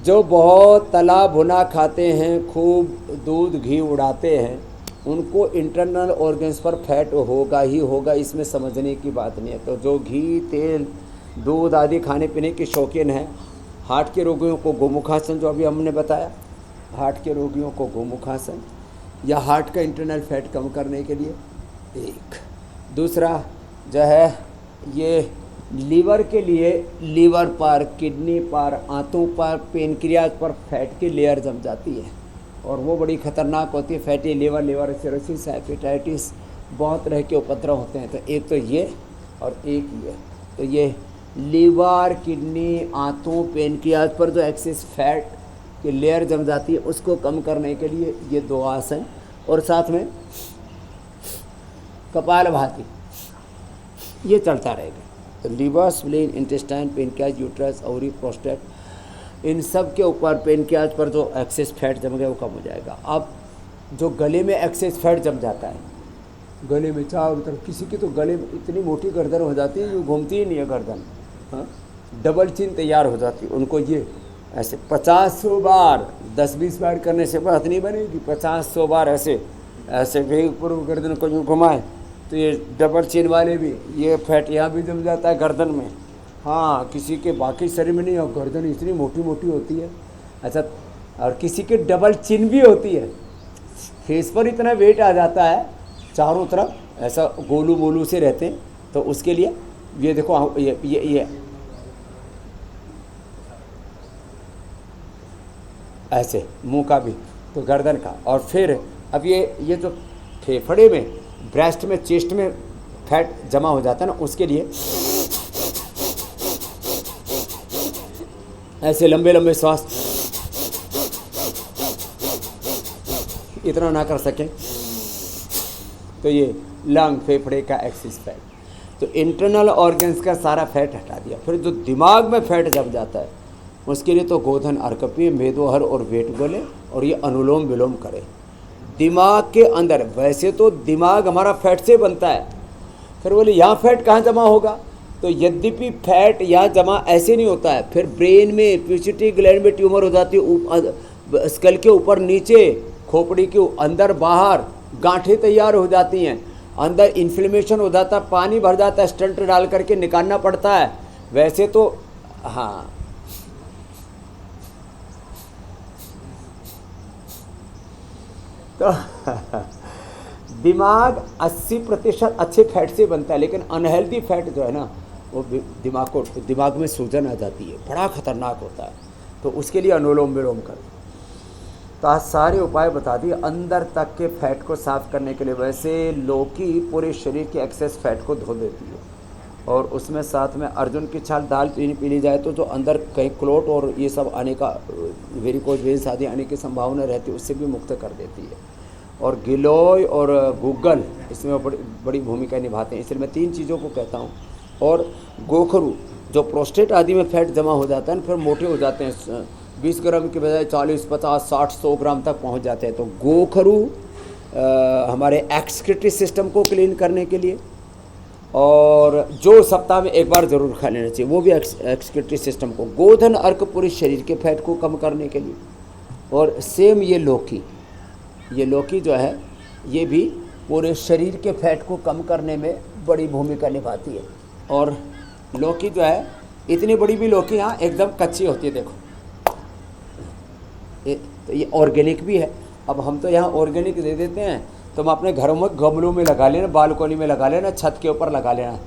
जो बहुत तला भुना खाते हैं, खूब दूध घी उड़ाते हैं, उनको इंटरनल ऑर्गन्स पर फैट होगा ही होगा, इसमें समझने की बात नहीं है। तो जो घी तेल दूध आदि खाने पीने के शौकीन हैं, हार्ट के रोगियों को गोमुखासन, जो अभी हमने बताया, हार्ट के रोगियों को गोमुखासन या हार्ट का इंटरनल फैट कम करने के लिए एक। दूसरा जो है ये लीवर के लिए, लीवर पर, किडनी पर, आंतों पर, पेनक्रियाज पर फैट की लेयर जम जाती है और वो बड़ी ख़तरनाक होती है। Fatty liver, liver cirrhosis, hepatitis, बहुत तरह के उपद्रव होते हैं। तो एक तो ये और एक ये। तो ये लीवर, किडनी, आंतों, पेनक्रियाज पर जो एक्सेस फैट की लेयर जम जाती है, उसको कम करने के लिए ये 2 आसन, और साथ में कपालभाति, ये चलता रहेगा। तो liver, spleen, intestine, pancreas, uterus, ovary, prostate, इन सब के ऊपर, पेनक्रियाज पर जो एक्सेस फैट जम गया वो कम हो जाएगा। अब जो गले में एक्सेस फैट जम जाता है, गले में चारों तरफ, किसी की तो गले में इतनी मोटी गर्दन हो जाती है जो घूमती ही नहीं है गर्दन, हाँ, डबल चिन तैयार हो जाती है उनको। ये ऐसे 50-100 बार, 10-20 बार करने से बात नहीं बनेगी। 50-100 बार ऐसे ऐसे भी पूर्व गर्दन को यूँ घुमाए तो ये डबल चिन वाले भी, ये फैट यहाँ भी जम जाता है गर्दन में। हाँ, किसी के बाकी शरीर में नहीं, और गर्दन इतनी मोटी मोटी होती है। अच्छा, और किसी के डबल चिन भी होती है, फेस पर इतना वेट आ जाता है, चारों तरफ ऐसा गोलू मोलू से रहते हैं। तो उसके लिए ये देखो, ये ऐसे मुंह का भी, तो गर्दन का। और फिर अब ये जो फेफड़े में, ब्रेस्ट में, चेस्ट में फैट जमा हो जाता है ना, उसके लिए ऐसे लंबे लंबे सांस, इतना ना कर सकें तो ये लंग, फेफड़े का एक्सिस फैट। तो इंटरनल ऑर्गन्स का सारा फैट हटा दिया। फिर जो दिमाग में फैट जम जाता है, उसके लिए तो गोधन अर्क पिए, मेदोहर और वेट बोले, और ये अनुलोम विलोम करे। दिमाग के अंदर, वैसे तो दिमाग हमारा फैट से बनता है, फिर बोले यहाँ फैट कहाँ जमा होगा, तो यद्यपि फैट यहाँ जमा ऐसे नहीं होता है, फिर ब्रेन में, पिट्यूटरी ग्लैंड में ट्यूमर हो जाती है, स्कल के ऊपर नीचे, खोपड़ी के अंदर बाहर गांठें तैयार हो जाती हैं, अंदर इन्फ्लेमेशन हो जाता है, पानी भर जाता है, स्टंट डाल करके निकालना पड़ता है। वैसे तो हाँ, तो दिमाग 80% अच्छे फैट से बनता है, लेकिन अनहेल्दी फैट जो है ना, वो दिमाग में सूजन आ जाती है, बड़ा खतरनाक होता है। तो उसके लिए अनुलोम विलोम कर। तो आज सारे उपाय बता दिए अंदर तक के फैट को साफ करने के लिए। वैसे लौकी पूरे शरीर के एक्सेस फैट को धो देती है, और उसमें साथ में अर्जुन की छाल दाल पी ली जाए तो जो अंदर कहीं क्लोट और ये सब आने का, वेरिकोज वेन्स आदि आने की संभावना रहती है, उससे भी मुक्त कर देती है। और गिलोय और गूगल इसमें बड़ी भूमिका निभाते हैं, इसलिए मैं 3 चीज़ों को कहता हूँ। और गोखरू, जो प्रोस्टेट आदि में फैट जमा हो जाता है, फिर मोटे हो जाते हैं, 20 ग्राम के बजाय 40, 50, 60, 100 ग्राम तक पहुँच जाते हैं। तो गोखरू हमारे एक्सक्रीटरी सिस्टम को क्लीन करने के लिए, और जो सप्ताह में 1 बार ज़रूर खा लेना चाहिए, वो भी एक्सक्रीटरी सिस्टम को। गोधन अर्क पूरे शरीर के फैट को कम करने के लिए। और सेम ये लौकी जो है, ये भी पूरे शरीर के फैट को कम करने में बड़ी भूमिका निभाती है। और लौकी जो है, इतनी बड़ी भी लौकी यहाँ एकदम कच्ची होती है, देखो तो ये ऑर्गेनिक भी है। अब हम तो यहाँ ऑर्गेनिक दे देते हैं, तो हम अपने घरों में गमलों में लगा लेना, बालकोनी में लगा लेना, छत के ऊपर लगा लेना,